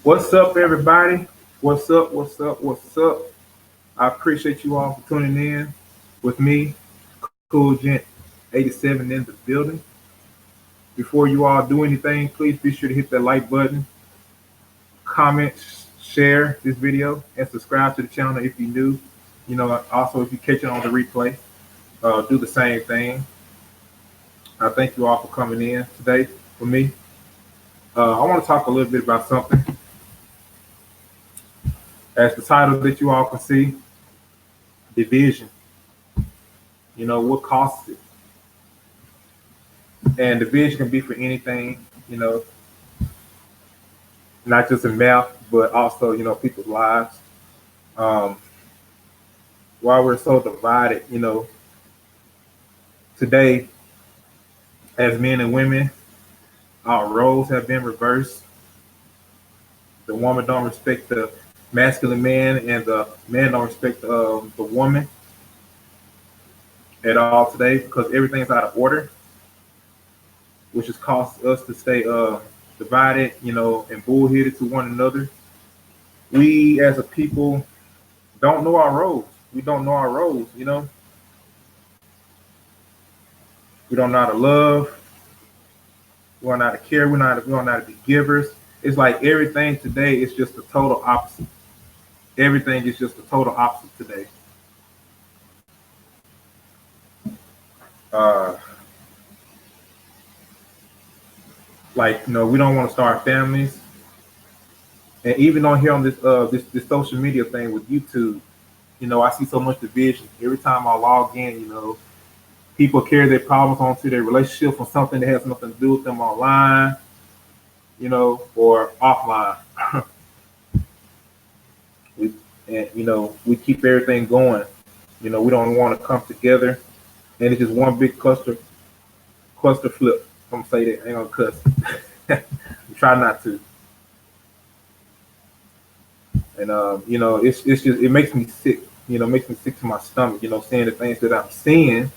What's up, everybody? What's up? What's up? What's up? I appreciate you all for tuning in with me, Cool Gent 87 in the building. Before you all do anything, please be sure to hit that like button, comment, share this video, and subscribe to the channel if you're new. Also if you catch it on the replay, do the same thing. I thank you all for coming in today with me. I want to talk a little bit about something. As the title that you all can see, division. What causes it? And division can be for anything, not just in math, but also, people's lives. Um, while we're so divided, today, as men and women, our roles have been reversed. The woman don't respect the masculine man, and the man don't respect the woman at all today because everything's out of order, which has caused us to stay divided, and bullheaded to one another. We as a people don't know our roles. We don't know our roles. We don't know how to love. We don't know how to care. We don't know how to be givers. It's like everything today is just the total opposite. Everything is just the total opposite today. Uh, we don't want to start families. And even on here on this social media thing with YouTube, I see so much division. Every time I log in, people carry their problems onto their relationship from something that has nothing to do with them online, or offline. we we keep everything going. We don't want to come together, and it's just one big cluster flip. I'm gonna say that. I ain't gonna cuss. Try not to. And it's just it makes me sick. Makes me sick to my stomach. Seeing the things that I'm seeing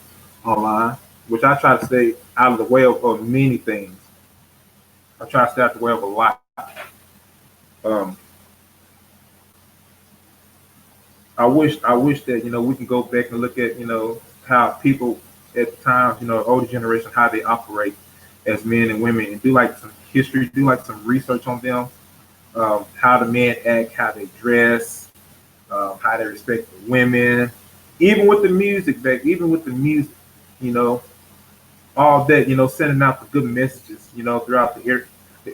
online, which I try to stay out of the way of many things. I try to stay out of the way of a lot. Um, I wish that we can go back and look at how people at the time, older generation, how they operate as men and women, and do like some history, do like some research on them, how the men act, how they dress, how they respect the women, even with the music, even with the music, you know, all that, sending out the good messages, throughout the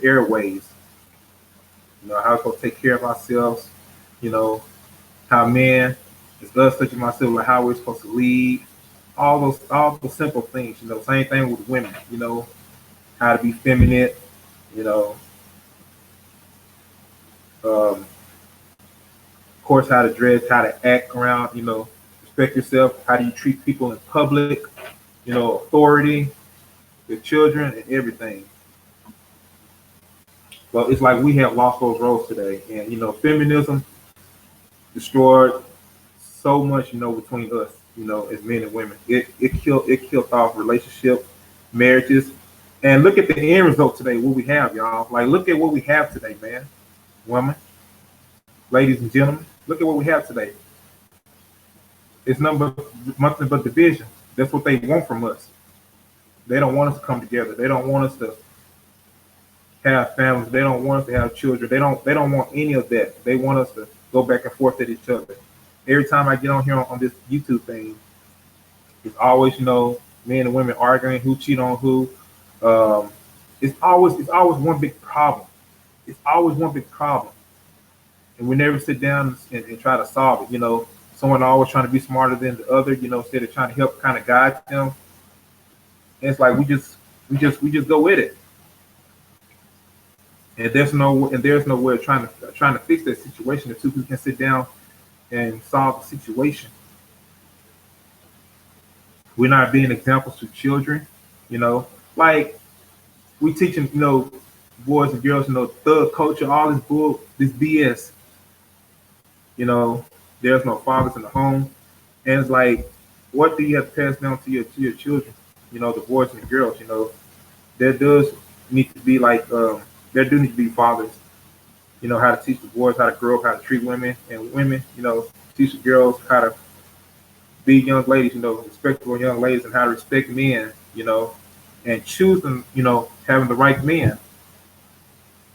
airways, how to take care of ourselves, you know, how men, it's us such as myself, like how we're supposed to lead, all those simple things, same thing with women, how to be feminine, you know, of course, how to dress, how to act around, respect yourself, how do you treat people in public, authority, your children, and everything. Well, it's like we have lost those roles today, and feminism destroyed so much, between us, as men and women. It killed off relationships, marriages, and look at the end result today. What we have, y'all. Like, look at what we have today, man, women, ladies and gentlemen. Look at what we have today. It's nothing but division. That's what they want from us. They don't want us to come together. They don't want us to have families. They don't want us to have children. They don't want any of that. They want us to go back and forth at each other. Every time I get on here on this YouTube thing, it's always men and women arguing who cheat on who. Um, it's always one big problem. It's always one big problem, and we never sit down and try to solve it. Someone always trying to be smarter than the other. Instead of trying to help kind of guide them. And it's like we just go with it. And there's no way of trying to fix that situation until we can sit down and solve the situation. We're not being examples to children, like we teaching, boys and girls, thug culture, all this this BS. There's no fathers in the home, and it's like, what do you have to pass down to your children? The boys and the girls. There does need to be like there do need to be fathers You know, how to teach the boys how to grow up, how to treat women, and women, you know, teach the girls how to be young ladies, you know, respectable young ladies, and how to respect men, you know, and choosing, you know, having the right men.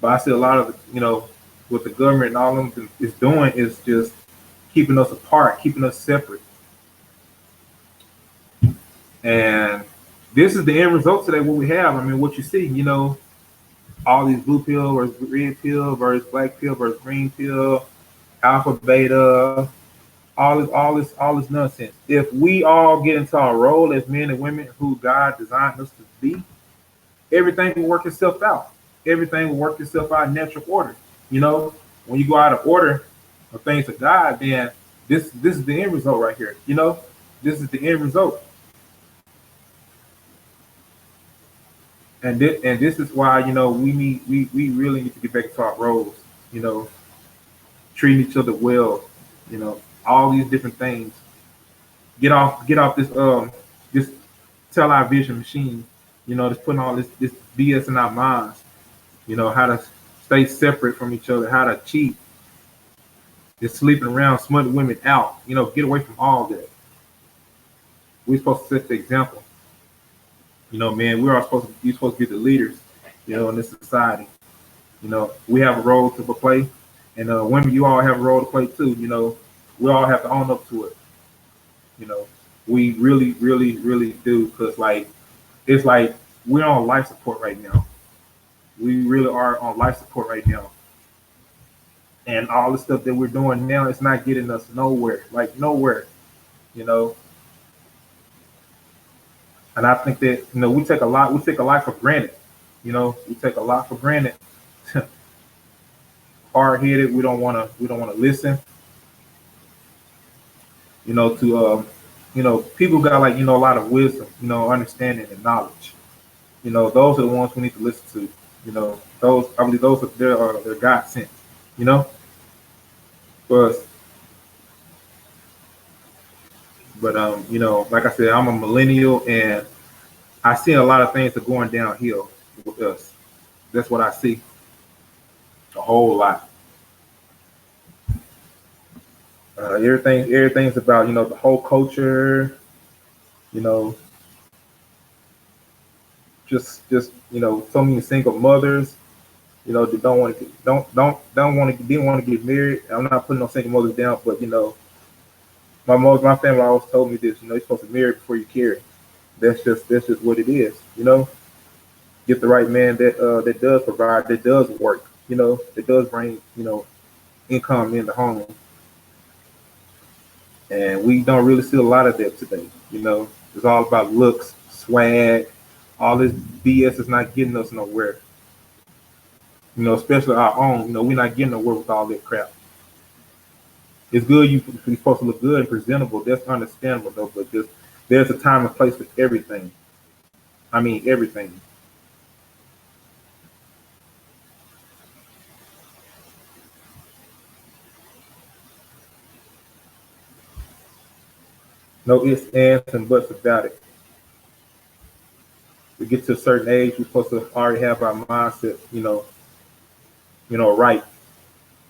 But I see a lot of, you know, what the government and all of them is doing is just keeping us apart, keeping us separate. And this is the end result today, what we have. I mean, what you see, you know, all these blue pill versus red pill versus black pill versus green pill, alpha, beta, all this nonsense. If we all get into our role as men and women who God designed us to be, everything will work itself out. Everything will work itself out in natural order. You know, when you go out of order of things of God, then this is the end result right here. You know, this is the end result. And this is why, you know, we really need to get back to our roles, you know, treating each other well, you know, all these different things. Get off this television machine, you know, just putting all this BS in our minds, you know, how to stay separate from each other, how to cheat, just sleeping around, smutting women out, you know, get away from all that. We're supposed to set the example. You know, man, we're all supposed to be the leaders, you know, in this society. You know, we have a role to play, and women, you all have a role to play too. You know, we all have to own up to it. You know, we really, really, really do, because like it's like we're on life support right now. We really are on life support right now, and all the stuff that we're doing now, it's not getting us nowhere, like nowhere. You know, and I think that, you know, we take a lot for granted. You know, we take a lot for granted. Hard headed. We don't want to listen. You know, to you know, people got, like, you know, a lot of wisdom, you know, understanding and knowledge. You know, those are the ones we need to listen to. You know, those, I believe those are they're God sent. You know, for us. But you know, like I said, I'm a millennial, and I see a lot of things are going downhill with us. That's what I see, a whole lot. Everything's about, you know, the whole culture. You know, just you know, so many single mothers. You know, that don't want to don't want to didn't want to get married. I'm not putting no single mothers down, but you know, my family always told me this. You know, you're supposed to marry before you carry. That's just what it is. You know, get the right man that does provide, that does work. You know, that does bring, you know, income in the home. And we don't really see a lot of that today. You know, it's all about looks, swag. All this BS is not getting us nowhere. You know, especially our own. You know, we're not getting nowhere with all that crap. It's good you're supposed to look good and presentable. That's understandable though, but just there's a time and place for everything. I mean everything. No ifs, ands, and buts about it. We get to a certain age, we're supposed to already have our mindset, you know, right,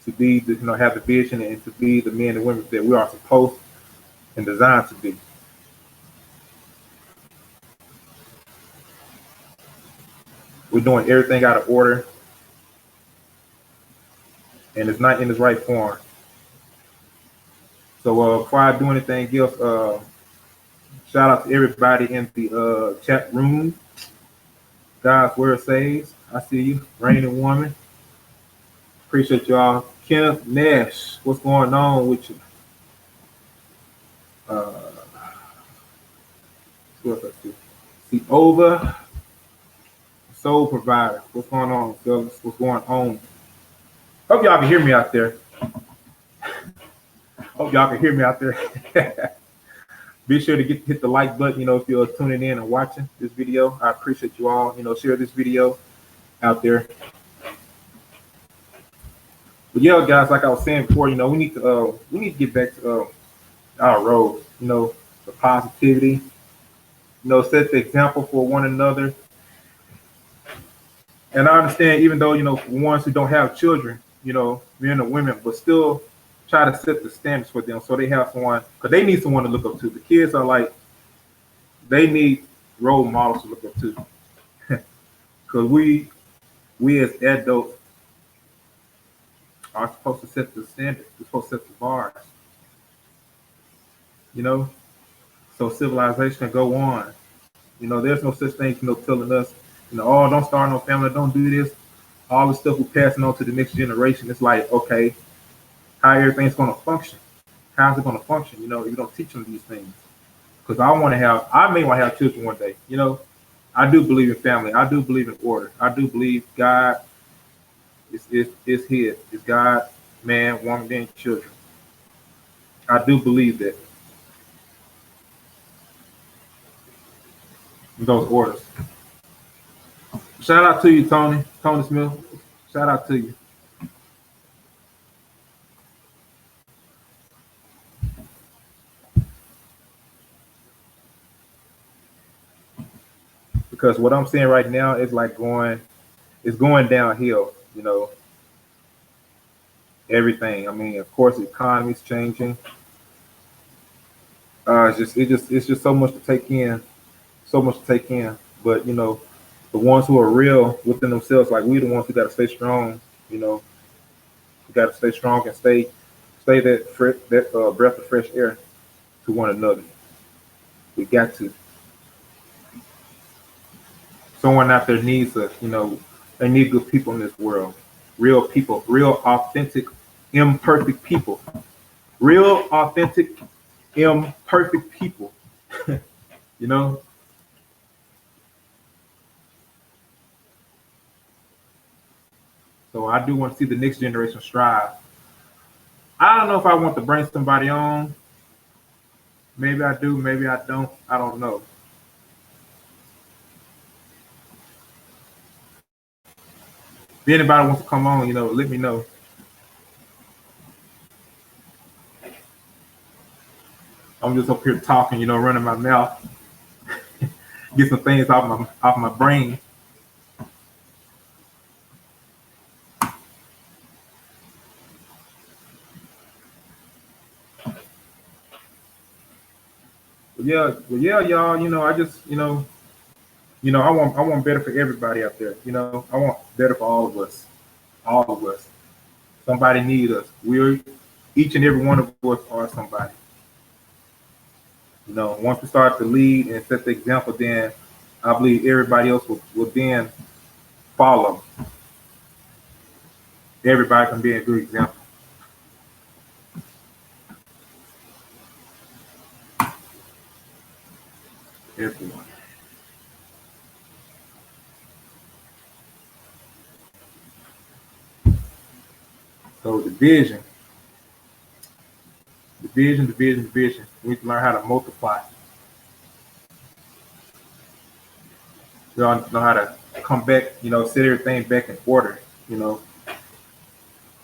to be, you know, have the vision and to be the men and women that we are supposed and designed to be. We're doing everything out of order, and it's not in its right form. So before I do anything else, shout out to everybody in the chat room. God's word says, I see you, raining woman. Appreciate y'all. Kenneth Nash, what's going on with you? Uh, what's up, too? See over soul provider. What's going on, fellas? What's going on? Hope y'all can hear me out there. Hope y'all can hear me out there. Be sure to hit the like button, you know, if you're tuning in and watching this video. I appreciate you all. You know, share this video out there. But yeah, guys, like I was saying before, you know, we need to get back to our roles. You know, the positivity. You know, set the example for one another. And I understand, even though, you know, for ones who don't have children, men and women, but still try to set the standards for them so they have someone, because they need someone to look up to. The kids are like, they need role models to look up to. Because we as adults are supposed to set the standard. We're supposed to set the bars, you know, so civilization can go on. There's no such thing, telling us, oh, don't start no family, don't do this. All the stuff we're passing on to the next generation. It's like, okay, how everything's going to function. How's it going to function, if you don't teach them these things? Because I may want to have children one day. I do believe in family. I do believe in order. I do believe God is His. It's God, man, woman, then children. I do believe that in those orders. Shout out to you, Tony Smith. Shout out to you. Because what I'm saying right now is like it's going downhill, everything. I mean, of course, the economy's changing. It's just so much to take in, so much to take in. But the ones who are real within themselves, like we, the ones who got to stay strong. We got to stay strong and stay that breath of fresh air to one another. We got to. Someone out there needs us. They need good people in this world. Real people, real authentic, imperfect people. Real authentic, imperfect people. you know. So I do want to see the next generation strive. I don't know if I want to bring somebody on. Maybe I do, maybe I don't. I don't know. If anybody wants to come on, let me know. I'm just up here talking, running my mouth, get some things off my brain. Well, yeah, y'all. I just, I want better for everybody out there. I want better for all of us. All of us. Somebody needs us. We're each and every one of us are somebody. Once we start to lead and set the example, then I believe everybody else will then follow. Everybody can be a good example. Everyone. So division. We need to learn how to multiply. We all know how to come back, set everything back in order.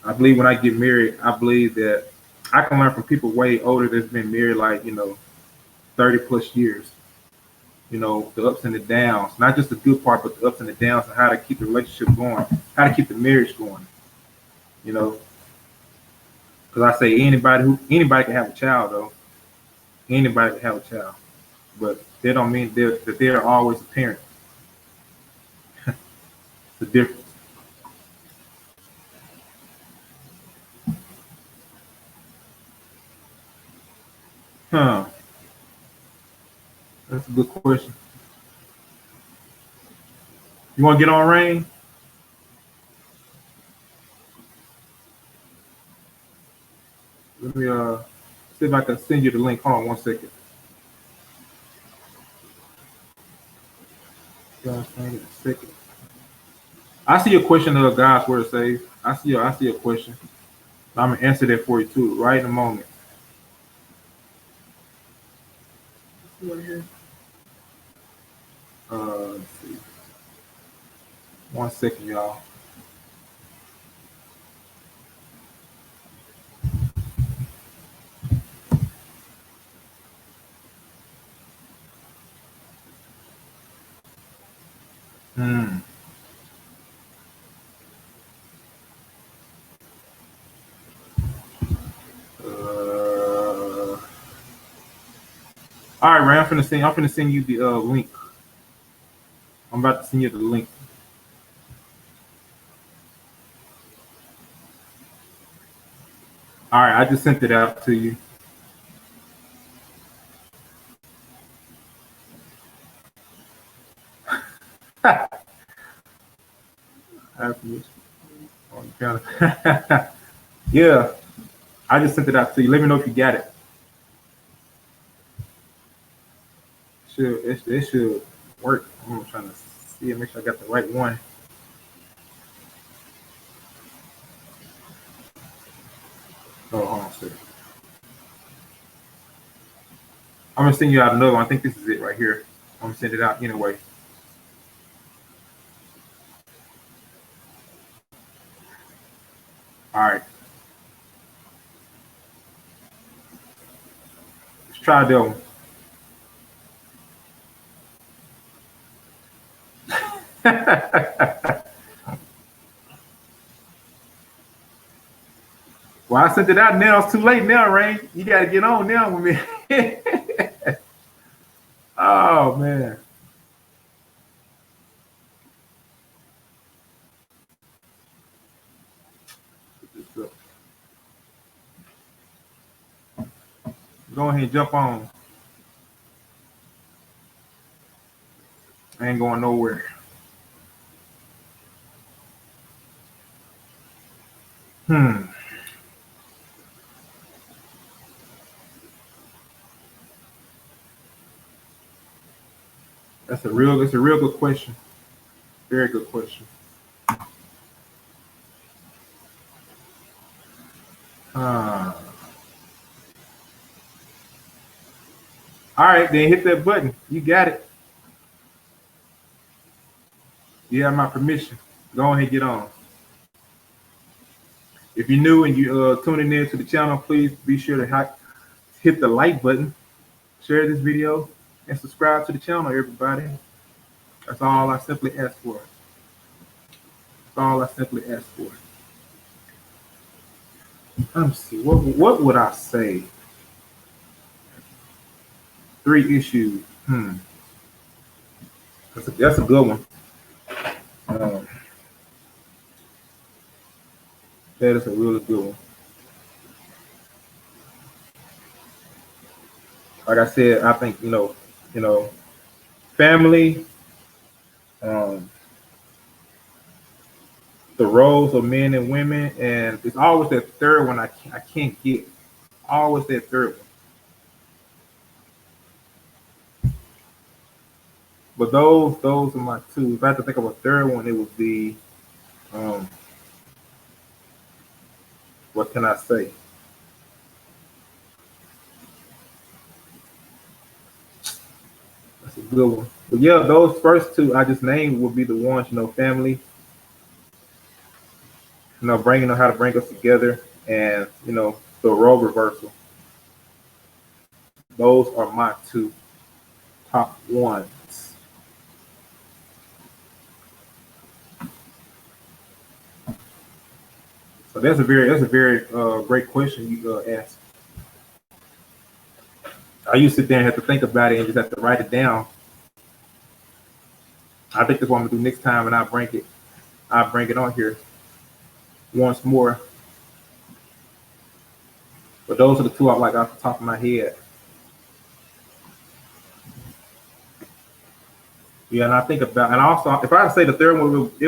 I believe when I get married, I believe that I can learn from people way older that's been married like, 30 plus years. The ups and the downs, not just the good part, but the ups and the downs, and how to keep the relationship going, how to keep the marriage going. You know, because I say anybody can have a child though. Anybody can have a child, but they don't mean that they're always a parent. The difference. Huh? That's a good question. You want to get on Rain? Let me see if I can send you the link. Hold on 1 second. God's name in a second. I see a question of God's word says. I see a question. I'm gonna answer that for you too, right in a moment. Right here. Let's see. 1 second, y'all. Hmm. All right, Ray, I'm finna send you the link. I'm about to send you the link. All right, I just sent it out to you. Yeah, I just sent it out to you. Let me know if you got it. It should work. I'm trying to see and make sure I got the right one. Oh, hold on a second. I'm gonna send you out another one. I think this is it right here. I'm gonna send it out anyway. All right, let's try that one. Well, I sent it out now. It's too late now, Rain. You got to get on now with me. Oh man. Go ahead and jump on. I ain't going nowhere. Hmm. That's a real good question. Very good question. Uh, all right, then hit that button. You got it. You have my permission. Go ahead and get on. If you're new and you tuning in to the channel, please be sure to hit the like button, share this video, and subscribe to the channel, everybody. That's all I simply ask for. That's all I simply ask for. Let me see. What would I say? Three issues. That's a good one. Um, that is a really good one. Like I said, I think family, um, the roles of men and women, and it's always that third one I can't get. Always that third one. But those are my two. If I had to think of a third one, it would be um, what can I say? That's a good one. But yeah, those first two I just named would be the ones, family, bringing them how to bring us together, and the role reversal. Those are my two top ones. So that's a very great question you asked. I used to sit there and have to think about it and just have to write it down. I think that's what I'm gonna do next time, and I bring it on here once more. But those are the two I like off the top of my head. Yeah, and I think about, and also if I say the third one, it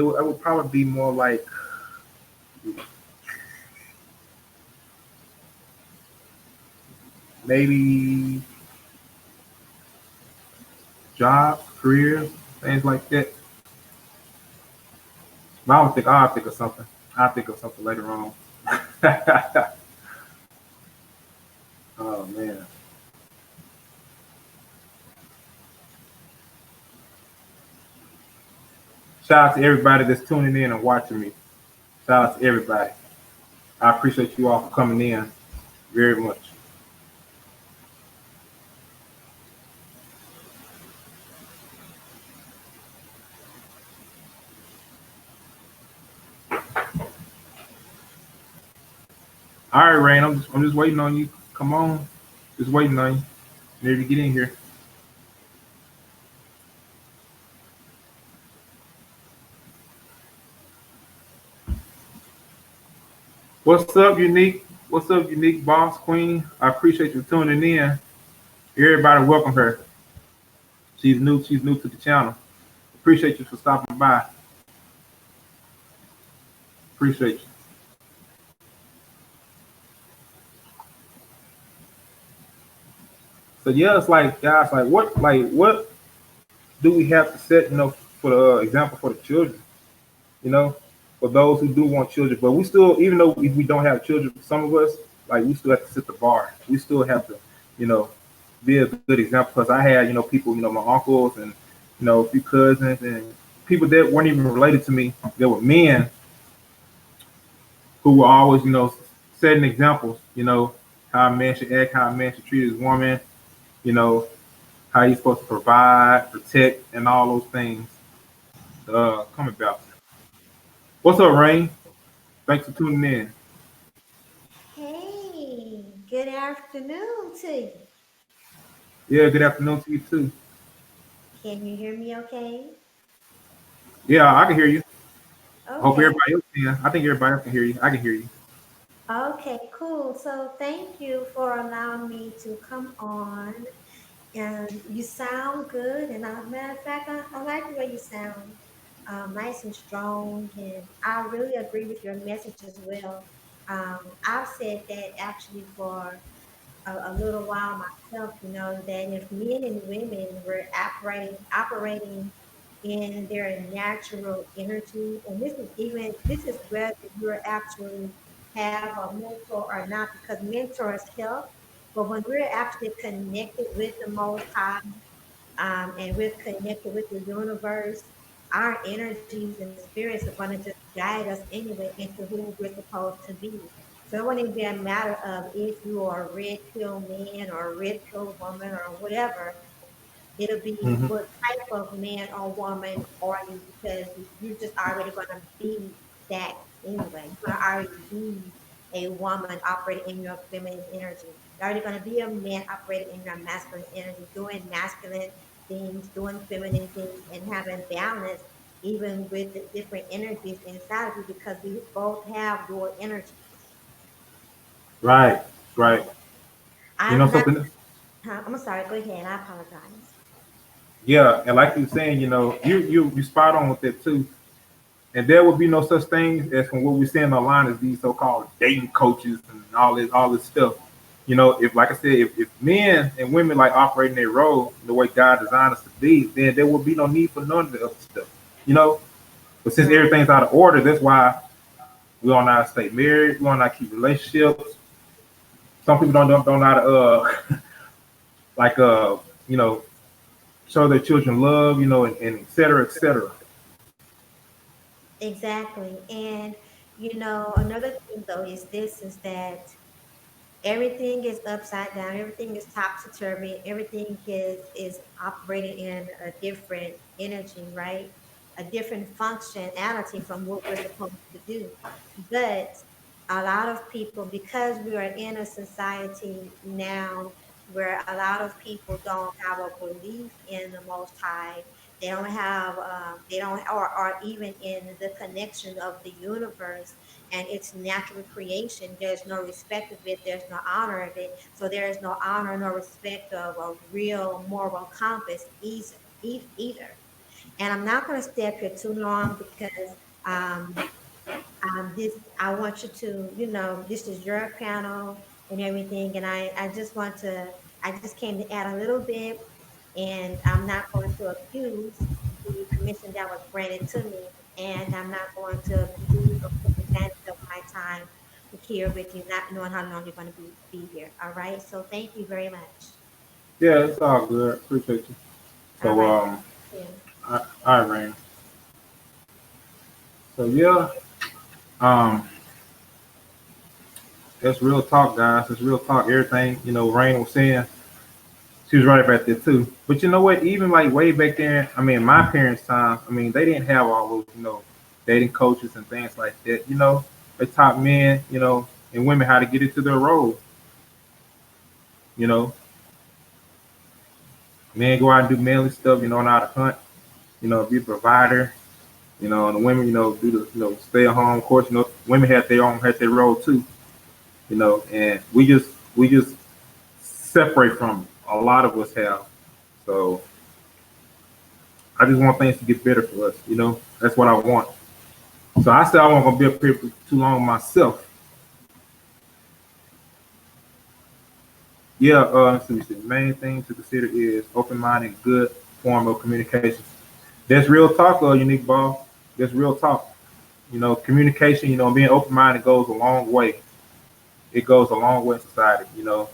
would probably be more like maybe jobs, careers, things like that. But I don't think I'll think of something. I'll think of something later on. Oh man. Shout out to everybody that's tuning in and watching me. Shout out to everybody. I appreciate you all for coming in very much. All right, Rain. I'm just waiting on you. Come on. Just waiting on you. Maybe get in here. What's up, Unique? What's up, Unique Boss Queen? I appreciate you tuning in. Everybody, welcome her. She's new. She's new to the channel. Appreciate you for stopping by. Appreciate you. So yeah, it's like guys, like what do we have to set, for the example for the children, you know, for those who do want children, but we still, even though we don't have children, some of us, like we still have to set the bar. We still have to, you know, be a good example because I had, people, my uncles and a few cousins and people that weren't even related to me. There were men who were always, setting examples, how a man should act, how a man should treat his woman, you know, how he's supposed to provide, protect, and all those things come about. What's up, Rain? Thanks for tuning in. Hey, good afternoon to you. Yeah, good afternoon to you too. Can you hear me okay? Yeah, I can hear you. I hope Okay. everybody else can. I think everybody else can hear you. I can hear you. Okay, cool. So thank you for allowing me to come on. And you sound good. And matter of fact, I like the way you sound, nice and strong. And I really agree with your message as well. I've said that actually for a little while myself, that if men and women were operating in their natural energy, and this is whether you actually have a mentor or not, because mentors help, but when we're actually connected with the Most High, and we're connected with the universe, our energies and spirits are going to just guide us anyway into who we're supposed to be. So it wouldn't be a matter of if you are a red pill man or a red pill woman or whatever. It'll be Hmm. what type of man or woman are you, because you're just already going to be that anyway. You're going to already be a woman operating in your feminine energy. You're already going to be a man operating in your masculine energy, doing masculine things, doing feminine things, and having balance even with the different energies inside of you, because we both have dual energies. Right, right. You know I'm not, something? I'm sorry, go ahead. I apologize. Yeah, and like you saying, you spot on with that too. And there will be no such thing as from what we're seeing online as these so-called dating coaches and all this stuff. If like I said, if men and women like operating their role the way God designed us to be, then there will be no need for none of the other stuff. You know, but since Right. everything's out of order, that's why we all not stay married, we all not keep relationships. Some people don't know how to like you know show their children love, and et cetera, et cetera. Exactly. And another thing though is this, is that everything is upside down, everything is topsy turvy, everything is operating in a different energy, right? A different functionality from what we're supposed to do. But a lot of people, because we are in a society now where a lot of people don't have a belief in the Most High, they don't have, they don't, or even in the connection of the universe and its natural creation. There's no respect of it, there's no honor of it. So there is no honor, no respect of a real moral compass either. And I'm not going to stay up here too long because um, this, I want you to, this is your panel and everything. And I just want to, I just came to add a little bit, and I'm not going to abuse the permission that was granted to me. And I'm not going to abuse or take advantage of my time here with you, not knowing how long you're going to be here. All right. So thank you very much. Yeah, it's all good. Appreciate you. All So right. Yeah. all right, Rain. So yeah, um, that's real talk, guys. It's real talk. Everything Rain was saying, she was right about that too. But you know what? Even like way back then, I mean, my parents' time, I mean, they didn't have all those dating coaches and things like that. They taught men, and women how to get into their role. You know, men go out and do manly stuff. You know, know how to hunt. You know, be a provider. You know, and the women, you know, do the stay at home. Of course, you know, women had their role too. You know, and we just separate from it. A lot of us have. So I just want things to get better for us. You know, that's what I want. So I said I wasn't gonna be up here for too long myself. Yeah, let's see. The main thing to consider is open mind and good form of communication. That's real talk, unique ball. That's real talk. You know, communication. You know, being open minded goes a long way. It goes a long way in society. You know,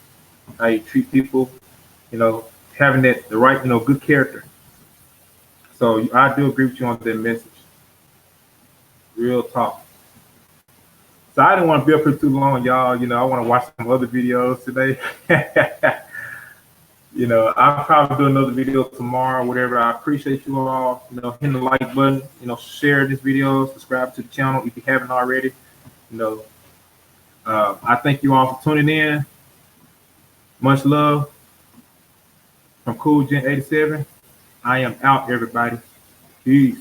how you treat people. You know, having the right, good character. So I do agree with you on that message. Real talk. So I didn't want to be up here too long, y'all. You know, I want to watch some other videos today. You know, I'll probably do another video tomorrow, whatever. I appreciate you all, hitting the like button, share this video, subscribe to the channel if you haven't already. You know, I thank you all for tuning in. Much love from Cool Gen 87. I am out, everybody. Peace.